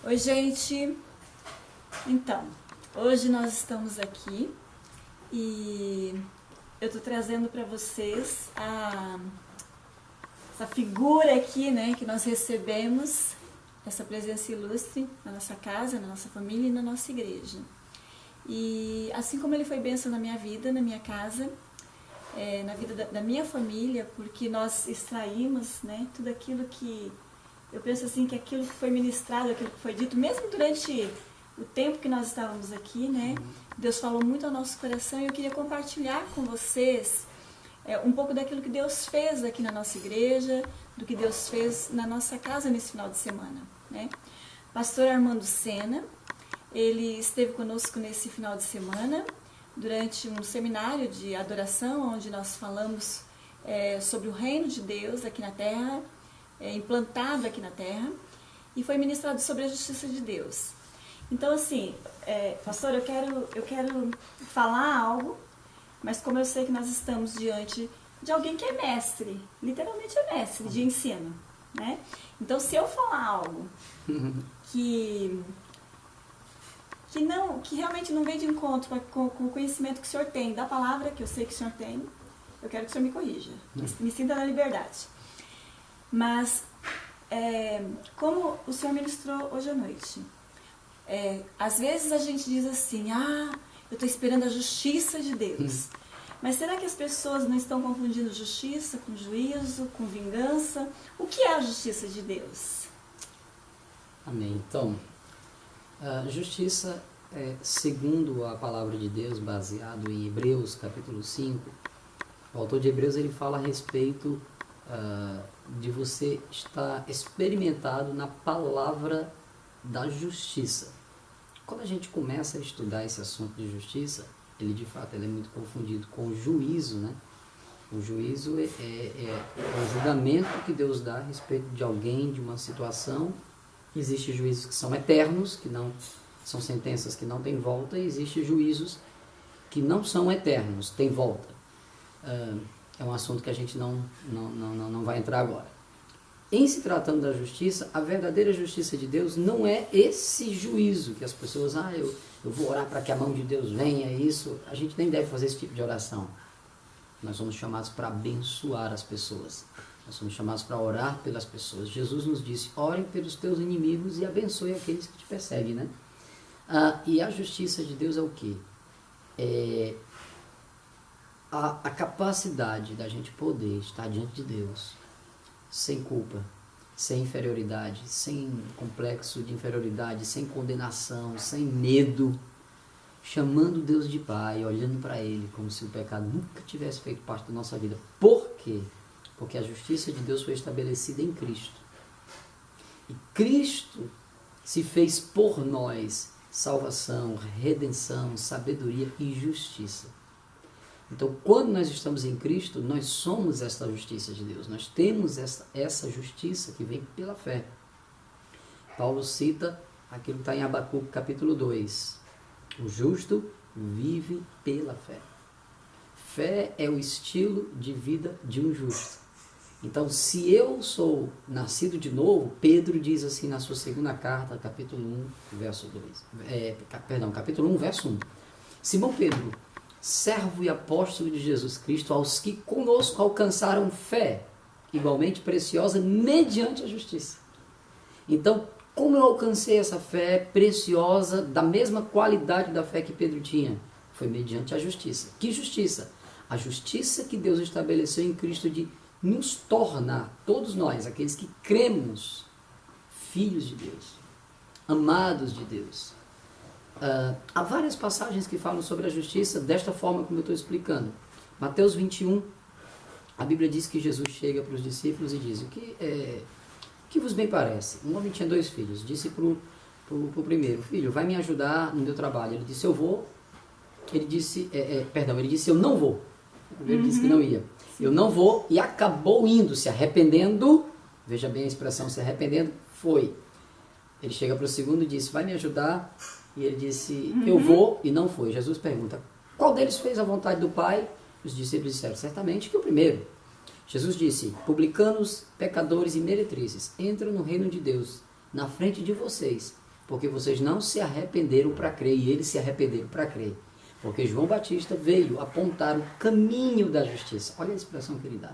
Oi, gente. Então, hoje nós estamos aqui e eu tô trazendo para vocês essa figura aqui, né, que nós recebemos, essa presença ilustre na nossa casa, na nossa família e na nossa igreja. E assim como ele foi bênção na minha vida, na minha casa, na vida da minha família, porque nós extraímos, né, tudo aquilo que eu penso assim, que aquilo que foi ministrado, aquilo que foi dito, mesmo durante o tempo que nós estávamos aqui, né, Deus falou muito ao nosso coração e eu queria compartilhar com vocês um pouco daquilo que Deus fez aqui na nossa igreja, do que Deus fez na nossa casa nesse final de semana, né. Pastor Armando Sena, ele esteve conosco nesse final de semana, durante um seminário de adoração, onde nós falamos sobre o reino de Deus aqui na Terra, implantado aqui na Terra, e foi ministrado sobre a justiça de Deus. Então, assim, pastor, eu quero falar algo, mas como eu sei que nós estamos diante de alguém que é mestre, literalmente é mestre de ensino, né? Então, se eu falar algo que realmente não vem de encontro com o conhecimento que o senhor tem da palavra, que eu sei que o senhor tem, eu quero que o senhor me corrija, me sinta na liberdade. Mas, como o senhor ministrou hoje à noite, às vezes a gente diz assim, eu estou esperando a justiça de Deus. Mas será que as pessoas não estão confundindo justiça com juízo, com vingança? O que é a justiça de Deus? Amém. Então, a justiça, segundo a palavra de Deus, baseado em Hebreus capítulo 5, o autor de Hebreus ele fala a respeito de você estar experimentado na palavra da justiça. Quando a gente começa a estudar esse assunto de justiça, ele de fato ele é muito confundido com o juízo, né? O juízo é o julgamento que Deus dá a respeito de alguém, de uma situação. Existem juízos que são eternos, que não são sentenças que não têm volta, e existem juízos que não são eternos, têm volta. É um assunto que a gente não vai entrar agora. Em se tratando da justiça, a verdadeira justiça de Deus não é esse juízo que as pessoas, eu vou orar para que a mão de Deus venha, isso. A gente nem deve fazer esse tipo de oração. Nós somos chamados para abençoar as pessoas. Nós somos chamados para orar pelas pessoas. Jesus nos disse, ore pelos teus inimigos e abençoe aqueles que te perseguem, né? E a justiça de Deus é o quê? A capacidade da gente poder estar diante de Deus sem culpa, sem inferioridade, sem complexo de inferioridade, sem condenação, sem medo, chamando Deus de Pai, olhando para Ele como se o pecado nunca tivesse feito parte da nossa vida. Por quê? Porque a justiça de Deus foi estabelecida em Cristo. E Cristo se fez por nós salvação, redenção, sabedoria e justiça. Então, quando nós estamos em Cristo, nós somos esta justiça de Deus. Nós temos essa justiça que vem pela fé. Paulo cita aquilo que está em Abacuque, capítulo 2. O justo vive pela fé. Fé é o estilo de vida de um justo. Então, se eu sou nascido de novo, Pedro diz assim na sua segunda carta, capítulo 1, verso 2. Capítulo 1, verso 1. Simão Pedro, servo e apóstolo de Jesus Cristo, aos que conosco alcançaram fé, igualmente preciosa, mediante a justiça. Então, como eu alcancei essa fé preciosa, da mesma qualidade da fé que Pedro tinha? Foi mediante a justiça. Que justiça? A justiça que Deus estabeleceu em Cristo de nos tornar, todos nós, aqueles que cremos, filhos de Deus, amados de Deus. Há várias passagens que falam sobre a justiça desta forma como eu estou explicando. Mateus 21, a Bíblia diz que Jesus chega para os discípulos e diz, o que vos bem parece? Um homem tinha 2 filhos, disse para o primeiro, filho, vai me ajudar no meu trabalho. Ele disse, eu vou. Ele disse, eu não vou. O primeiro disse que não ia. Eu não vou, e acabou indo, se arrependendo. Veja bem a expressão, se arrependendo, foi. Ele chega para o segundo e disse, vai me ajudar. E ele disse, eu vou, e não foi. Jesus pergunta, qual deles fez a vontade do Pai? Os discípulos disseram, certamente que o primeiro. Jesus disse, publicanos, pecadores e meretrizes, entram no reino de Deus, na frente de vocês. porque vocês não se arrependeram para crer, e eles se arrependeram para crer. Porque João Batista veio apontar o caminho da justiça. Olha a expressão que ele dá.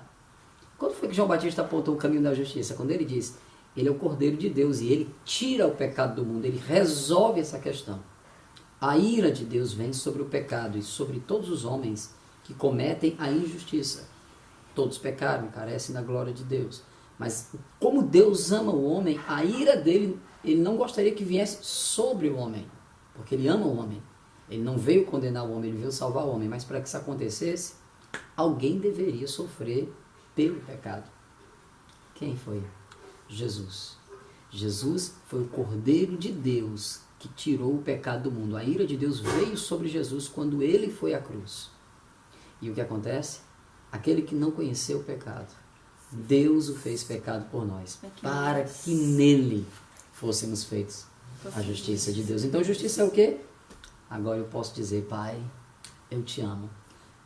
Quando foi que João Batista apontou o caminho da justiça? Quando ele diz, ele é o Cordeiro de Deus e ele tira o pecado do mundo, ele resolve essa questão. A ira de Deus vem sobre o pecado e sobre todos os homens que cometem a injustiça. Todos pecaram, carecem da glória de Deus. Mas como Deus ama o homem, a ira dele, ele não gostaria que viesse sobre o homem, porque ele ama o homem. Ele não veio condenar o homem, ele veio salvar o homem. Mas para que isso acontecesse, alguém deveria sofrer pelo pecado. Quem foi? Jesus. Jesus foi o Cordeiro de Deus que tirou o pecado do mundo. A ira de Deus veio sobre Jesus quando ele foi à cruz. E o que acontece? Aquele que não conheceu o pecado, Deus o fez pecado por nós, para que nele fôssemos feitos a justiça de Deus. Então, justiça é o quê? Agora eu posso dizer, Pai, eu te amo,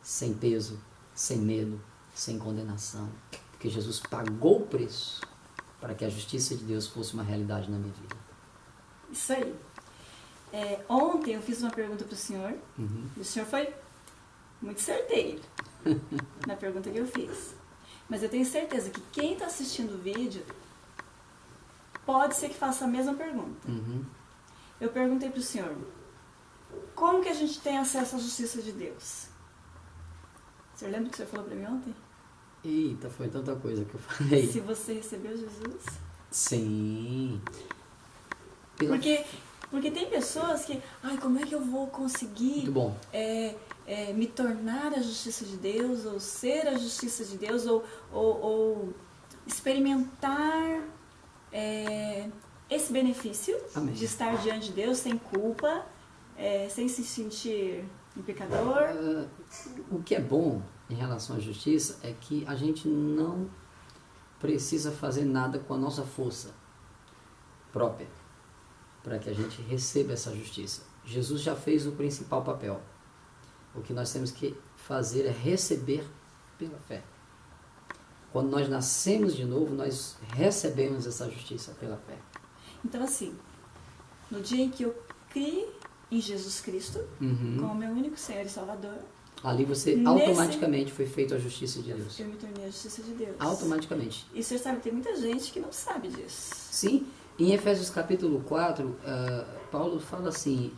sem peso, sem medo, sem condenação, porque Jesus pagou o preço para que a justiça de Deus fosse uma realidade na minha vida. Isso aí. Ontem eu fiz uma pergunta para o senhor, e o senhor foi muito certeiro na pergunta que eu fiz. Mas eu tenho certeza que quem está assistindo o vídeo pode ser que faça a mesma pergunta. Eu perguntei para o senhor, como que a gente tem acesso à justiça de Deus? O senhor lembra o que o senhor falou para mim ontem? Eita, foi tanta coisa que eu falei. Se você recebeu Jesus? Sim. Porque tem pessoas que, como é que eu vou conseguir Muito bom. Me tornar a justiça de Deus, ou ser a justiça de Deus, ou experimentar esse benefício Amém. De estar diante de Deus sem culpa, sem se sentir um pecador. O que é bom em relação à justiça é que a gente não precisa fazer nada com a nossa força própria para que a gente receba essa justiça. Jesus já fez o principal papel. O que nós temos que fazer é receber pela fé. Quando nós nascemos de novo, nós recebemos essa justiça pela fé. Então, assim, no dia em que eu criei em Jesus Cristo, como meu único Senhor e Salvador, ali você automaticamente foi feito a justiça de Deus. Eu me tornei a justiça de Deus. Automaticamente. E você sabe, tem muita gente que não sabe disso. Sim. Em Efésios capítulo 4, Paulo fala assim,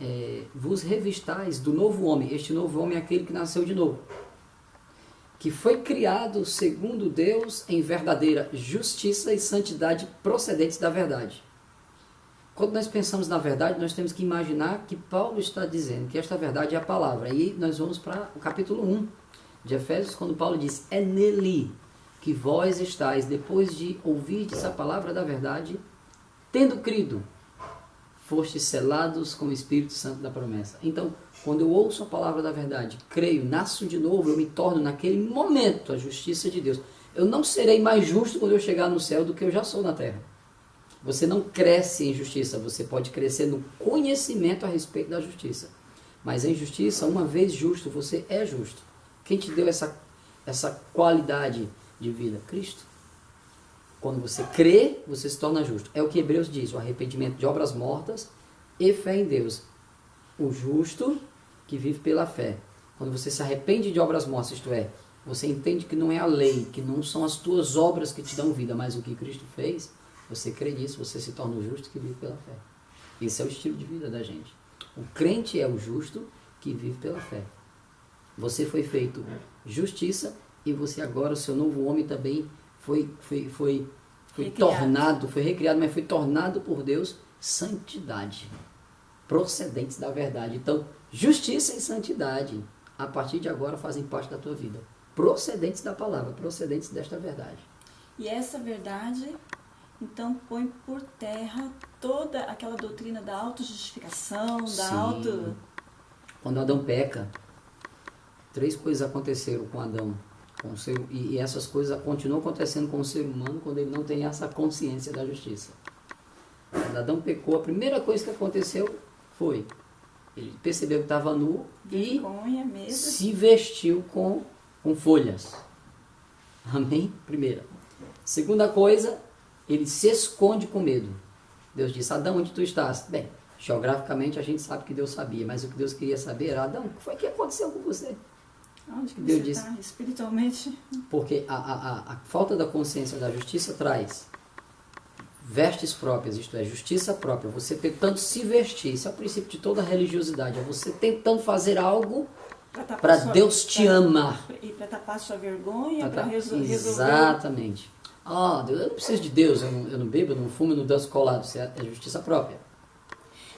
vos revistais do novo homem. Este novo homem é aquele que nasceu de novo, que foi criado segundo Deus em verdadeira justiça e santidade procedentes da verdade. Quando nós pensamos na verdade, nós temos que imaginar que Paulo está dizendo que esta verdade é a palavra. E nós vamos para o capítulo 1 de Efésios, quando Paulo diz, é nele que vós estáis, depois de ouvirdes a palavra da verdade, tendo crido, fostes selados com o Espírito Santo da promessa. Então, quando eu ouço a palavra da verdade, creio, nasço de novo, eu me torno naquele momento a justiça de Deus. Eu não serei mais justo quando eu chegar no céu do que eu já sou na terra. Você não cresce em justiça, você pode crescer no conhecimento a respeito da justiça. Mas em justiça, uma vez justo, você é justo. Quem te deu essa qualidade de vida? Cristo. Quando você crê, você se torna justo. É o que Hebreus diz, o arrependimento de obras mortas e fé em Deus. O justo que vive pela fé. Quando você se arrepende de obras mortas, isto é, você entende que não é a lei, que não são as tuas obras que te dão vida, mas o que Cristo fez, você crê nisso, você se torna o justo que vive pela fé. Esse é o estilo de vida da gente. O crente é o justo que vive pela fé. Você foi feito justiça e você agora, o seu novo homem também foi tornado, foi recriado, mas foi tornado por Deus santidade, procedentes da verdade. Então, justiça e santidade, a partir de agora, fazem parte da tua vida. Procedentes da palavra, procedentes desta verdade. E essa verdade, então, põe por terra toda aquela doutrina da autojustificação, da Quando Adão peca, 3 coisas aconteceram com Adão. E essas coisas continuam acontecendo com o ser humano quando ele não tem essa consciência da justiça. Quando Adão pecou, a primeira coisa que aconteceu foi, ele percebeu que estava nu e se vestiu com folhas. Amém? Primeira. Segunda coisa, ele se esconde com medo. Deus disse, Adão, onde tu estás? Bem, Geograficamente a gente sabe que Deus sabia, mas o que Deus queria saber era, Adão, o que foi que aconteceu com você? Onde que Deus você disse, está espiritualmente? porque a falta da consciência da justiça traz vestes próprias, isto é, justiça própria, você tentando se vestir, isso é o princípio de toda religiosidade, é você tentando fazer algo para Deus te amar. E para tapar sua vergonha, para resolver. Exatamente. Deus, eu não preciso de Deus, eu não bebo, eu não fumo, eu não danço colado, isso é justiça própria.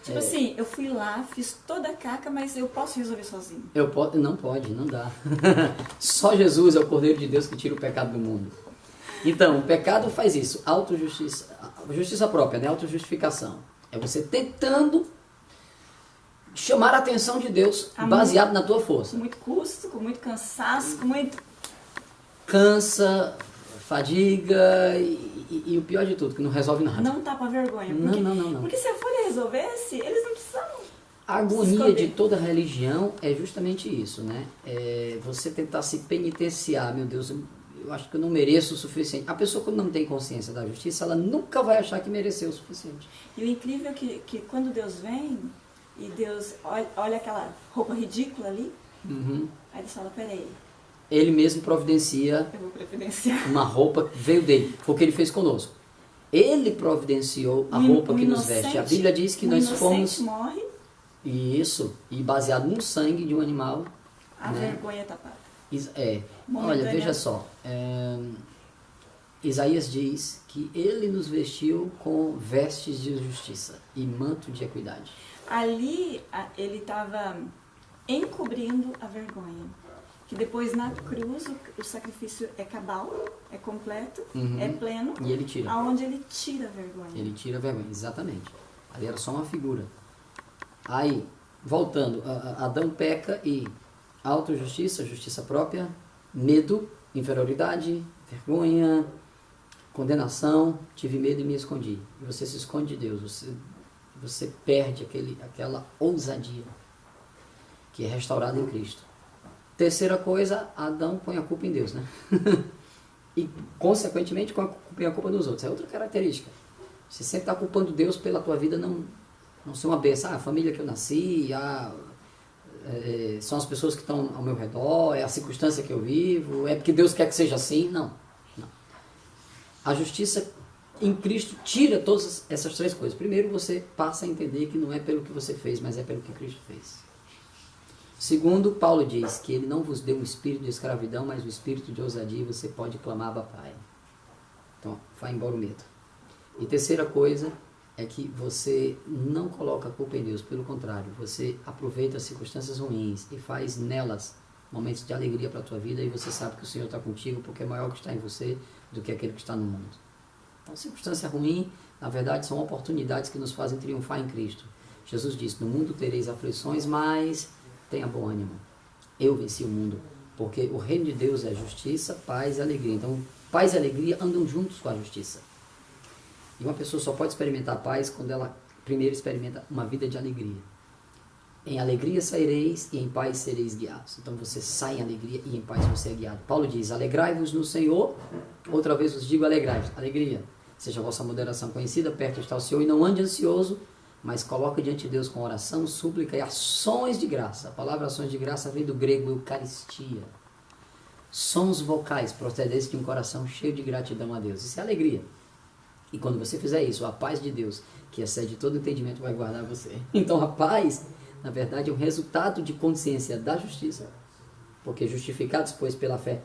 Tipo assim, eu fui lá, fiz toda a caca, mas eu posso resolver sozinho. Não pode, não dá. Só Jesus é o Cordeiro de Deus que tira o pecado do mundo. Então, o pecado faz isso, autojustiça, justiça própria, né? Autojustificação. É você tentando chamar a atenção de Deus baseado na tua força. Com muito custo, com muito cansaço, com muito... Cansa, fadiga e o pior de tudo, que não resolve nada. Não tapa vergonha. Porque, não. Porque se a Folha resolvesse, eles não precisavam. A agonia de toda religião é justamente isso, né? É você tentar se penitenciar, meu Deus, eu acho que eu não mereço o suficiente. A pessoa, quando não tem consciência da justiça, ela nunca vai achar que mereceu o suficiente. E o incrível é que quando Deus vem e Deus olha aquela roupa ridícula ali, aí Deus fala, peraí. Ele mesmo providencia uma roupa que veio dele. Foi o que ele fez conosco. Ele providenciou a roupa que nos veste. A Bíblia diz que nós fomos... morre. Isso. E baseado no sangue de um animal. A vergonha é tapada. Olha, veja só. Isaías diz que ele nos vestiu com vestes de justiça e manto de equidade. Ali ele estava encobrindo a vergonha. Que depois na cruz o sacrifício é cabal, é completo, é pleno. E ele tira. Aonde ele tira a vergonha. Ele tira a vergonha, exatamente. Ali era só uma figura. Aí, voltando, Adão peca e autojustiça, justiça própria, medo, inferioridade, vergonha, condenação, tive medo e me escondi. E você se esconde de Deus, você perde aquela ousadia que é restaurada em Cristo. Terceira coisa, Adão põe a culpa em Deus, né? E, consequentemente, põe a culpa nos outros. É outra característica. Você sempre está culpando Deus pela tua vida não ser uma bênção. A família que eu nasci, são as pessoas que estão ao meu redor, é a circunstância que eu vivo, é porque Deus quer que seja assim. Não. A justiça em Cristo tira todas essas três coisas. Primeiro, você passa a entender que não é pelo que você fez, mas é pelo que Cristo fez. Segundo, Paulo diz que ele não vos deu um espírito de escravidão, mas um espírito de ousadia, você pode clamar Abba Pai. Então, vai embora o medo. E terceira coisa é que você não coloca a culpa em Deus, pelo contrário, você aproveita as circunstâncias ruins e faz nelas momentos de alegria para a tua vida, e você sabe que o Senhor está contigo, porque é maior que está em você do que aquele que está no mundo. Então, circunstância ruim, na verdade, são oportunidades que nos fazem triunfar em Cristo. Jesus disse, no mundo tereis aflições, mas tenha bom ânimo. Eu venci o mundo, porque o reino de Deus é justiça, paz e alegria. Então, paz e alegria andam juntos com a justiça. E uma pessoa só pode experimentar paz quando ela primeiro experimenta uma vida de alegria. Em alegria saireis e em paz sereis guiados. Então você sai em alegria e em paz você é guiado. Paulo diz, alegrai-vos no Senhor. Outra vez vos digo, alegrai-vos. Alegria. Seja a vossa moderação conhecida, perto está o Senhor, e não ande ansioso, mas coloque diante de Deus com oração, súplica e ações de graça. A palavra ações de graça vem do grego eucaristia. Sons vocais procedentes de um coração cheio de gratidão a Deus. Isso é alegria. E quando você fizer isso, a paz de Deus, que excede todo entendimento, vai guardar você. Então a paz, na verdade, é um resultado de consciência da justiça, porque justificados, pois, pela fé,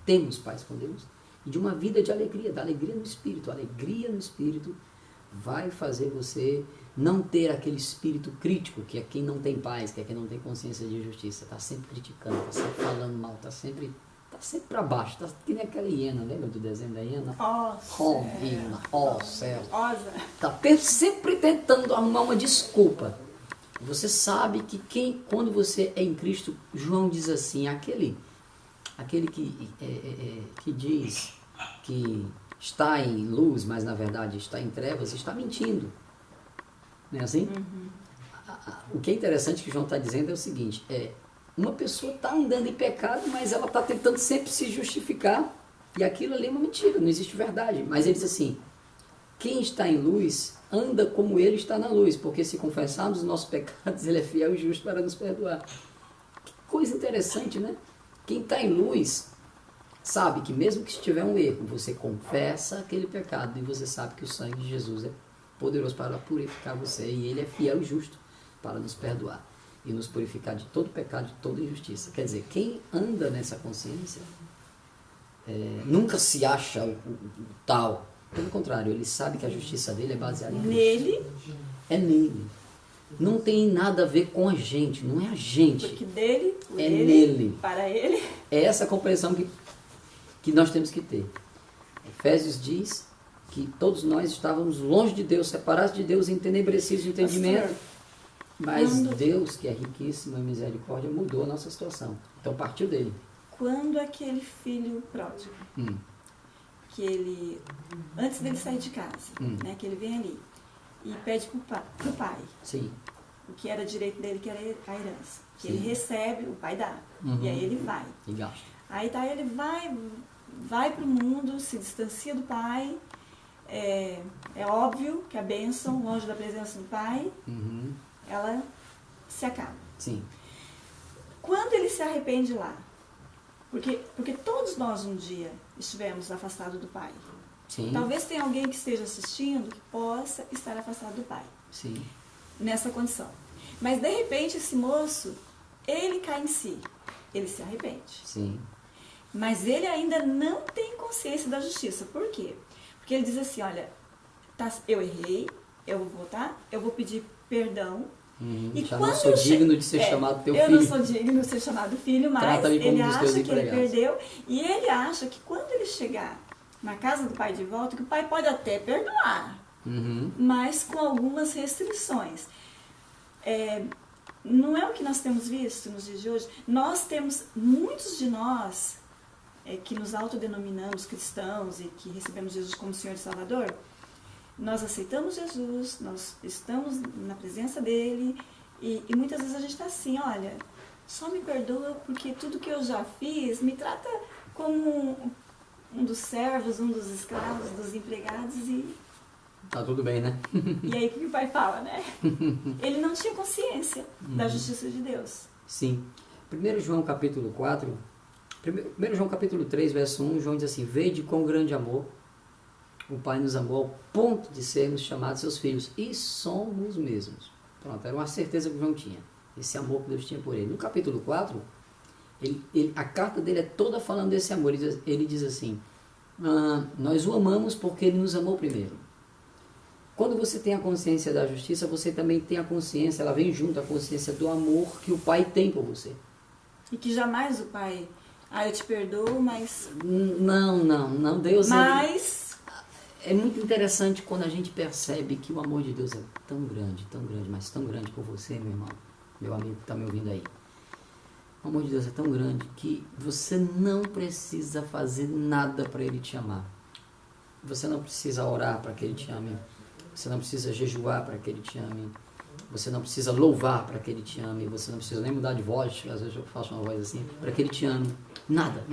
temos paz com Deus, e de uma vida de alegria, da alegria no Espírito. A alegria no Espírito vai fazer você não ter aquele espírito crítico, que é quem não tem paz, que é quem não tem consciência de justiça, está sempre criticando, está sempre falando mal, está sempre para baixo, está que nem aquela hiena, lembra do desenho da hiena? Céu. Está sempre tentando arrumar uma desculpa. Você sabe que quando você é em Cristo, João diz assim, aquele que diz que está em luz, mas na verdade está em trevas, está mentindo. Não é assim? O que é interessante que João está dizendo é o seguinte, uma pessoa está andando em pecado, mas ela está tentando sempre se justificar, e aquilo ali é uma mentira, não existe verdade. Mas ele diz assim, quem está em luz anda como ele está na luz, porque se confessarmos os nossos pecados, ele é fiel e justo para nos perdoar. Que coisa interessante, né? Quem está em luz sabe que mesmo que estiver um erro, você confessa aquele pecado e você sabe que o sangue de Jesus é poderoso para purificar você e ele é fiel e justo para nos perdoar e nos purificar de todo pecado, de toda injustiça. Quer dizer, quem anda nessa consciência nunca se acha o tal. Pelo contrário, ele sabe que a justiça dele é baseada nele. É nele. Não tem nada a ver com a gente, não é a gente. Porque dele, é nele. Para ele. É essa compreensão que nós temos que ter. Efésios diz que todos nós estávamos longe de Deus, separados de Deus, entenebrecidos de entendimento. Mas Deus, que é riquíssimo em misericórdia, mudou a nossa situação. Então partiu dele. Quando aquele filho pródigo, que ele, antes dele sair de casa, né, que ele vem ali e pede pro pai, sim, o que era direito dele, que era a herança, que ele recebe, o pai dá, e aí ele vai. E gasta. Aí tá, ele vai pro mundo, se distancia do pai, é óbvio que a bênção, longe da presença do pai, ela se acaba. Sim. Quando ele se arrepende lá, porque todos nós um dia estivemos afastados do pai. Sim. Talvez tenha alguém que esteja assistindo que possa estar afastado do pai. Sim. Nessa condição. Mas de repente esse moço, ele cai em si. Ele se arrepende. Sim. Mas ele ainda não tem consciência da justiça. Por quê? Porque ele diz assim, olha, eu errei, eu vou voltar, eu vou pedir perdão. E já não sou digno de ser chamado teu filho. Eu não sou digno de ser chamado filho, mas ele acha que ele perdeu. E ele acha que quando ele chegar na casa do pai de volta, que o pai pode até perdoar, mas com algumas restrições. Não é o que nós temos visto nos dias de hoje. Muitos de nós, que nos autodenominamos cristãos e que recebemos Jesus como Senhor e Salvador, nós aceitamos Jesus, nós estamos na presença dele e muitas vezes a gente está assim, olha, só me perdoa porque tudo que eu já fiz me trata como um dos servos, um dos escravos, dos empregados e... Tá tudo bem, né? E aí o que o pai fala, né? Ele não tinha consciência da justiça de Deus. Sim. 1 João capítulo 4, 1 João capítulo 3, verso 1, João diz assim, vede com grande amor o Pai nos amou ao ponto de sermos chamados seus filhos. E somos mesmos. Pronto, era uma certeza que o João tinha. Esse amor que Deus tinha por ele. No capítulo 4, a carta dele é toda falando desse amor. Ele diz assim, nós o amamos porque ele nos amou primeiro. Quando você tem a consciência da justiça, você também tem a consciência, ela vem junto à consciência do amor que o Pai tem por você. E que jamais o Pai, eu te perdoo, mas... Não, Deus... Mas... É muito interessante quando a gente percebe que o amor de Deus é tão grande, mas tão grande por você, meu irmão, meu amigo que está me ouvindo aí. O amor de Deus é tão grande que você não precisa fazer nada para Ele te amar. Você não precisa orar para que Ele te ame. Você não precisa jejuar para que Ele te ame. Você não precisa louvar para que Ele te ame. Você não precisa nem mudar de voz, às vezes eu faço uma voz assim, para que Ele te ame. Nada.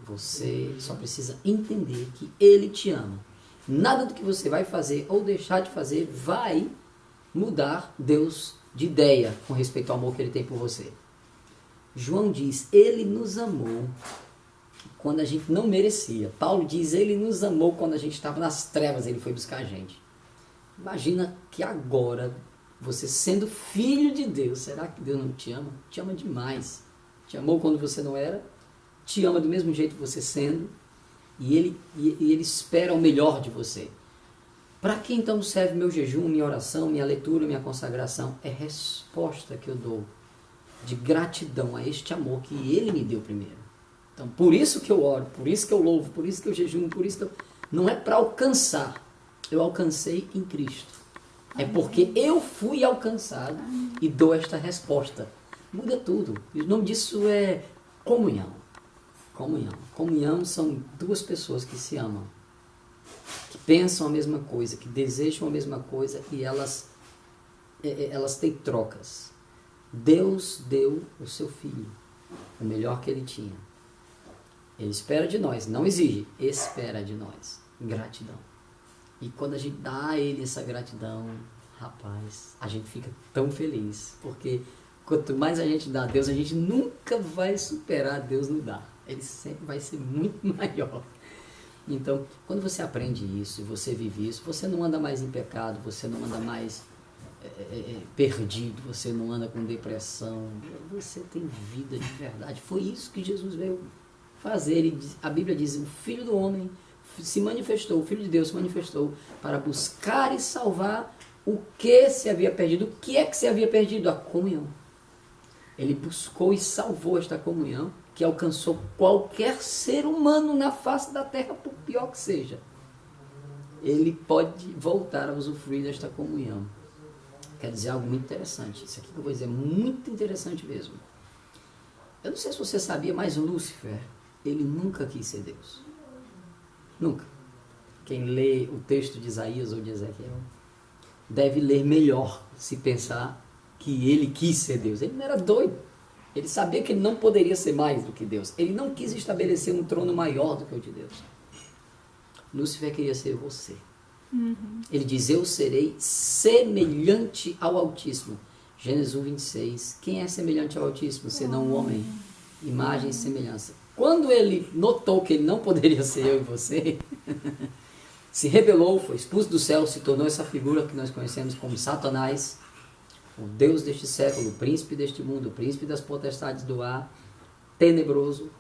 Você só precisa entender que Ele te ama. Nada do que você vai fazer ou deixar de fazer vai mudar Deus de ideia com respeito ao amor que Ele tem por você. João diz, Ele nos amou quando a gente não merecia. Paulo diz, Ele nos amou quando a gente estava nas trevas, Ele foi buscar a gente. Imagina que agora, você sendo filho de Deus, será que Deus não te ama? Te ama demais. Te amou quando você não era, te ama do mesmo jeito que você sendo, e ele espera o melhor de você. Para que então serve meu jejum, minha oração, minha leitura, minha consagração? É resposta que eu dou de gratidão a este amor que Ele me deu primeiro. Então, por isso que eu oro, por isso que eu louvo, por isso que eu jejuo, por isso que não é para alcançar. Eu alcancei em Cristo. É porque eu fui alcançado e dou esta resposta. Muda tudo. E o nome disso é comunhão. Comunhão são duas pessoas que se amam, que pensam a mesma coisa, que desejam a mesma coisa e elas têm trocas. Deus deu o seu Filho, o melhor que Ele tinha. Ele espera de nós, não exige, espera de nós. Gratidão. E quando a gente dá a Ele essa gratidão, rapaz, a gente fica tão feliz. Porque quanto mais a gente dá a Deus, a gente nunca vai superar Deus no dar. Ele sempre vai ser muito maior. Então, quando você aprende isso e você vive isso, você não anda mais em pecado, você não anda mais perdido, você não anda com depressão, você tem vida de verdade. Foi isso que Jesus veio fazer. A Bíblia diz, o Filho do Homem se manifestou, o Filho de Deus se manifestou para buscar e salvar o que se havia perdido. O que é que se havia perdido? A comunhão. Ele buscou e salvou esta comunhão que alcançou qualquer ser humano na face da terra, por pior que seja. Ele pode voltar a usufruir desta comunhão. Quer dizer algo muito interessante. Isso aqui que eu vou dizer é muito interessante mesmo. Eu não sei se você sabia, mas Lúcifer, ele nunca quis ser Deus. Nunca. Quem lê o texto de Isaías ou de Ezequiel deve ler melhor se pensar que ele quis ser Deus. Ele não era doido. Ele sabia que ele não poderia ser mais do que Deus. Ele não quis estabelecer um trono maior do que o de Deus. Lúcifer queria ser você. Ele diz, eu serei semelhante ao Altíssimo. Gênesis 1:26. Quem é semelhante ao Altíssimo? Senão o homem. Imagem e semelhança. Quando ele notou que ele não poderia ser eu e você, se rebelou, foi expulso do céu, se tornou essa figura que nós conhecemos como Satanás, o Deus deste século, o príncipe deste mundo, o príncipe das potestades do ar, tenebroso.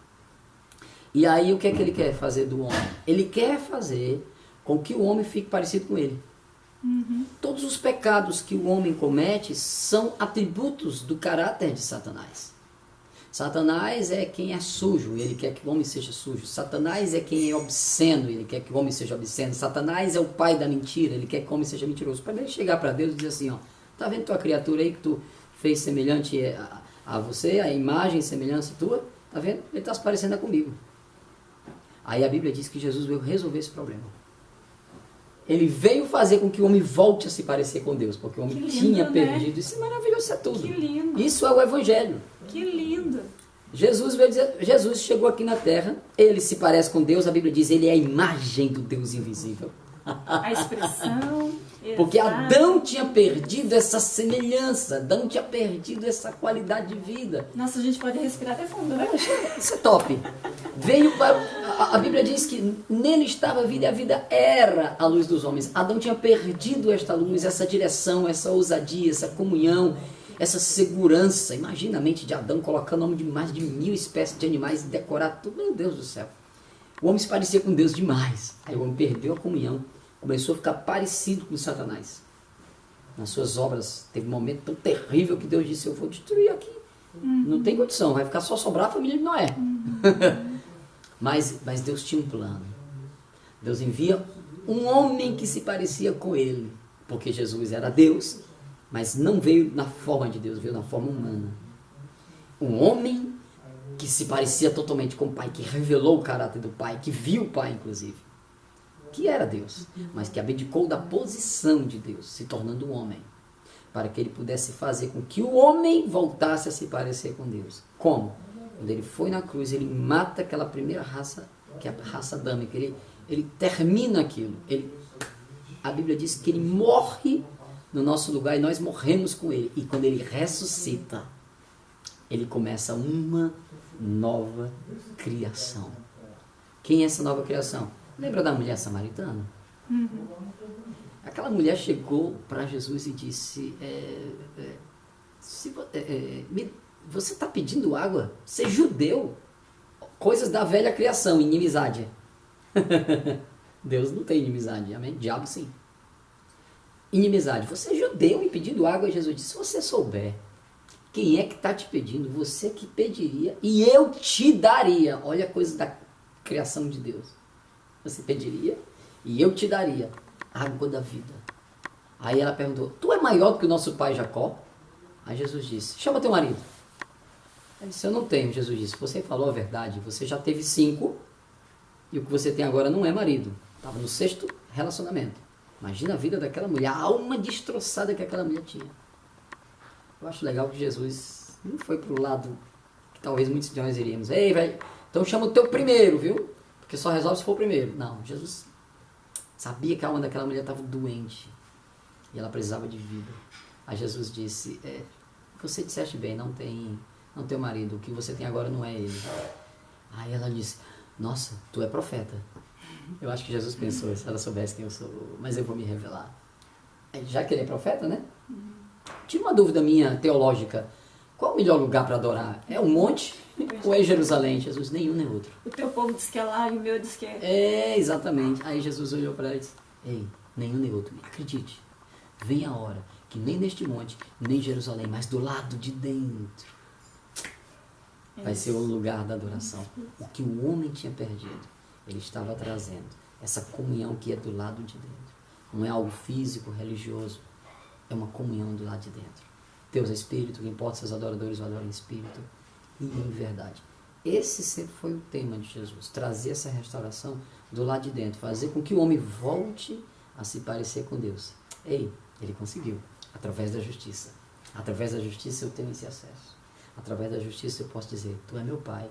E aí o que é que ele quer fazer do homem? Ele quer fazer com que o homem fique parecido com ele. Todos os pecados que o homem comete são atributos do caráter de Satanás. Satanás é quem é sujo, ele quer que o homem seja sujo. Satanás é quem é obsceno, ele quer que o homem seja obsceno. Satanás é o pai da mentira, ele quer que o homem seja mentiroso. Para ele chegar para Deus e dizer assim, ó, tá vendo tua criatura aí que tu fez semelhante a você, a imagem e semelhança tua? Tá vendo? Ele está se parecendo comigo. Aí a Bíblia diz que Jesus veio resolver esse problema. Ele veio fazer com que o homem volte a se parecer com Deus, porque o homem tinha perdido. Isso é maravilhoso, isso é tudo. Que lindo. Isso é o Evangelho. Que lindo. Jesus veio dizer, Jesus chegou aqui na terra, ele se parece com Deus, a Bíblia diz, ele é a imagem do Deus invisível. A expressão. Porque Adão tinha perdido essa semelhança, Adão tinha perdido essa qualidade de vida. Nossa, a gente pode respirar até fundo, né? Isso é top. Veio para. A Bíblia diz que nele estava a vida e a vida era a luz dos homens. Adão tinha perdido esta luz, essa direção, essa ousadia, essa comunhão, essa segurança. Imagina a mente de Adão colocando o nome de mais de 1000 espécies de animais e decorar tudo. Meu Deus do céu. O homem se parecia com Deus demais. Aí o homem perdeu a comunhão. Começou a ficar parecido com Satanás. Nas suas obras, teve um momento tão terrível que Deus disse, eu vou destruir aqui. Não tem condição, vai ficar só sobrar a família de Noé. Mas Deus tinha um plano. Deus envia um homem que se parecia com ele. Porque Jesus era Deus, mas não veio na forma de Deus, veio na forma humana. Um homem que se parecia totalmente com o Pai, que revelou o caráter do Pai, que viu o Pai, inclusive. Que era Deus, mas que abdicou da posição de Deus, se tornando um homem, para que ele pudesse fazer com que o homem voltasse a se parecer com Deus. Como? Quando ele foi na cruz, ele mata aquela primeira raça, que é a raça adâmica, ele termina aquilo. A Bíblia diz que ele morre no nosso lugar e nós morremos com ele. E quando ele ressuscita, ele começa uma nova criação. Quem é essa nova criação? Lembra da mulher samaritana? Aquela mulher chegou para Jesus e disse, você está pedindo água? Você é judeu? Coisas da velha criação, inimizade. Deus não tem inimizade, amém? Diabo sim. Inimizade. Você é judeu e pedindo água? E Jesus disse, se você souber quem é que está te pedindo, você que pediria e eu te daria. Olha a coisa da criação de Deus. Você pediria e eu te daria água da vida. Aí ela perguntou, tu é maior do que o nosso pai Jacó? Aí Jesus disse, chama teu marido. Ele disse, eu não tenho. Jesus disse, você falou a verdade, você já teve 5 e o que você tem agora não é marido. Estava no 6º relacionamento. Imagina a vida daquela mulher, a alma destroçada que aquela mulher tinha. Eu acho legal que Jesus não foi para o lado que talvez muitos de nós iríamos. Ei, velho, então chama o teu primeiro, viu? Porque só resolve se for o primeiro. Não, Jesus sabia que a alma daquela mulher estava doente e ela precisava de vida. Aí Jesus disse, você disseste bem, não tem marido, o que você tem agora não é ele. Aí ela disse, nossa, tu é profeta. Eu acho que Jesus pensou, se ela soubesse quem eu sou, mas eu vou me revelar. Já que ele é profeta, né? Tira uma dúvida minha teológica. Qual o melhor lugar para adorar? É o monte ou é Jerusalém? Jesus, nenhum nem outro. O teu povo diz que é lá e o meu diz que é... Exatamente. Aí Jesus olhou para ela e disse, ei, nenhum nem outro. Acredite, vem a hora que nem neste monte, nem em Jerusalém, mas do lado de dentro vai ser o lugar da adoração. O que o homem tinha perdido, ele estava trazendo. Essa comunhão que é do lado de dentro. Não é algo físico, religioso. É uma comunhão do lado de dentro. Deus é Espírito, o que importa se os adoradores o adoram em Espírito e em verdade. Esse sempre foi o tema de Jesus. Trazer essa restauração do lado de dentro. Fazer com que o homem volte a se parecer com Deus. Ele conseguiu. Através da justiça. Através da justiça eu tenho esse acesso. Através da justiça eu posso dizer, tu é meu pai.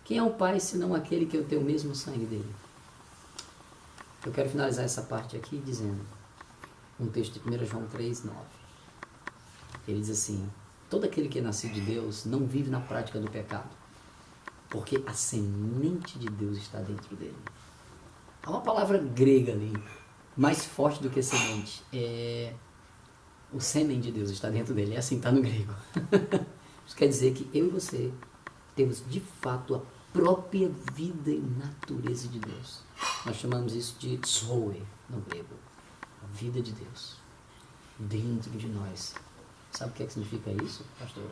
Quem é o pai senão aquele que eu tenho o mesmo sangue dele? Eu quero finalizar essa parte aqui dizendo um texto de 1 João 3:9. Ele diz assim, todo aquele que é nascido de Deus não vive na prática do pecado, porque a semente de Deus está dentro dele. Há uma palavra grega ali, mais forte do que semente. O sêmen de Deus está dentro dele. É assim, está no grego. Isso quer dizer que eu e você temos de fato a própria vida e natureza de Deus. Nós chamamos isso de zoe no grego. A vida de Deus dentro de nós. Sabe o que significa isso, pastor?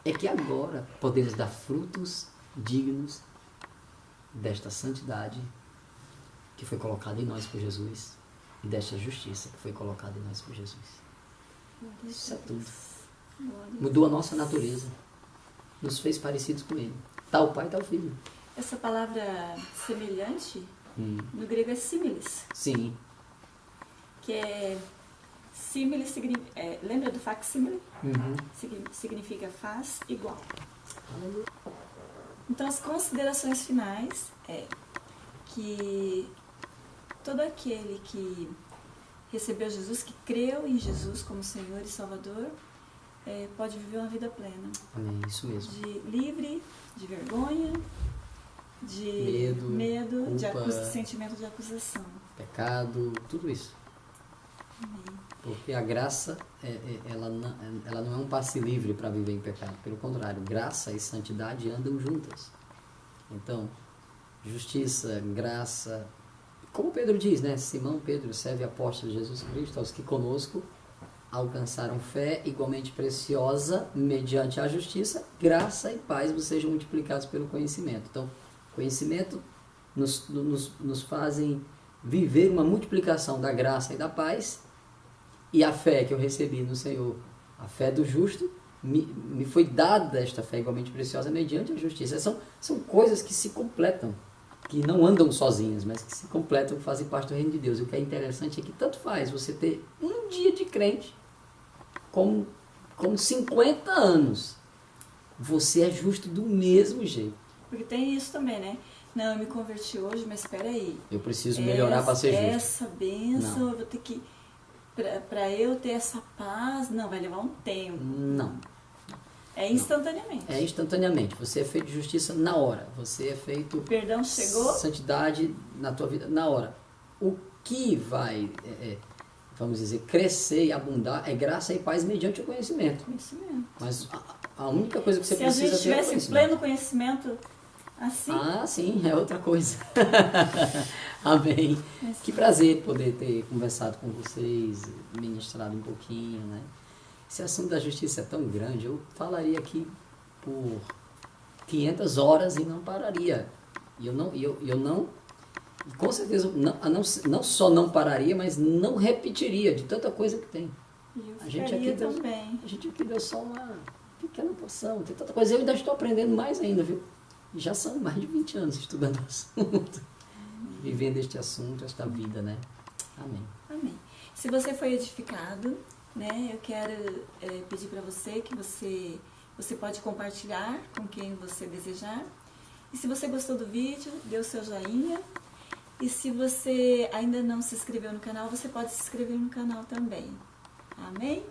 É que agora podemos dar frutos dignos desta santidade que foi colocada em nós por Jesus e desta justiça que foi colocada em nós por Jesus. Isso é tudo. Mudou a nossa natureza. Nos fez parecidos com Ele. Tal pai, tal filho. Essa palavra semelhante, no grego é similis. Sim. Que é... Similis, lembra do facsimile? Significa faz igual. Então, as considerações finais é que todo aquele que recebeu Jesus, que creu em Jesus como Senhor e Salvador, pode viver uma vida plena. Amém, isso mesmo. Livre de vergonha, de medo, culpa, de sentimento de acusação. Pecado, tudo isso. Amém. Porque a graça, ela não é um passe livre para viver em pecado. Pelo contrário, graça e santidade andam juntas. Então, justiça, graça... Como Pedro diz, né? Simão Pedro, servo e apóstolo de Jesus Cristo, aos que conosco alcançaram fé igualmente preciosa, mediante a justiça, graça e paz vos sejam multiplicados pelo conhecimento. Então, conhecimento nos fazem viver uma multiplicação da graça e da paz, e a fé que eu recebi no Senhor, a fé do justo, me foi dada esta fé igualmente preciosa mediante a justiça. São coisas que se completam, que não andam sozinhas, mas que se completam, fazem parte do reino de Deus. E o que é interessante é que tanto faz você ter um dia de crente, como 50 anos. Você é justo do mesmo jeito. Porque tem isso também, né? Não, eu me converti hoje, mas espera aí. Eu preciso melhorar para ser justo. Essa bênção, eu vou ter que... Para eu ter essa paz, não, vai levar um tempo. Não. É instantaneamente. É instantaneamente. Você é feito de justiça na hora. Você é feito... O perdão chegou. Santidade na tua vida na hora. O que vai, vamos dizer, crescer e abundar é graça e paz mediante o conhecimento. Mas a única coisa que você precisa ter é o Se a gente tivesse pleno conhecimento assim... Ah, sim, é outra coisa. Amém. Que prazer poder ter conversado com vocês, ministrado um pouquinho, né? Esse assunto da justiça é tão grande, eu falaria aqui por 500 horas e não pararia. E eu não, com certeza, não só não pararia, mas não repetiria de tanta coisa que tem. A gente aqui deu só uma pequena porção, tem tanta coisa. Eu ainda estou aprendendo mais ainda, viu? E já são mais de 20 anos estudando o assunto, vivendo este assunto, esta vida, né? Amém. Amém. Se você foi edificado, né, eu quero pedir para você que você pode compartilhar com quem você desejar. E se você gostou do vídeo, dê o seu joinha. E se você ainda não se inscreveu no canal, você pode se inscrever no canal também. Amém?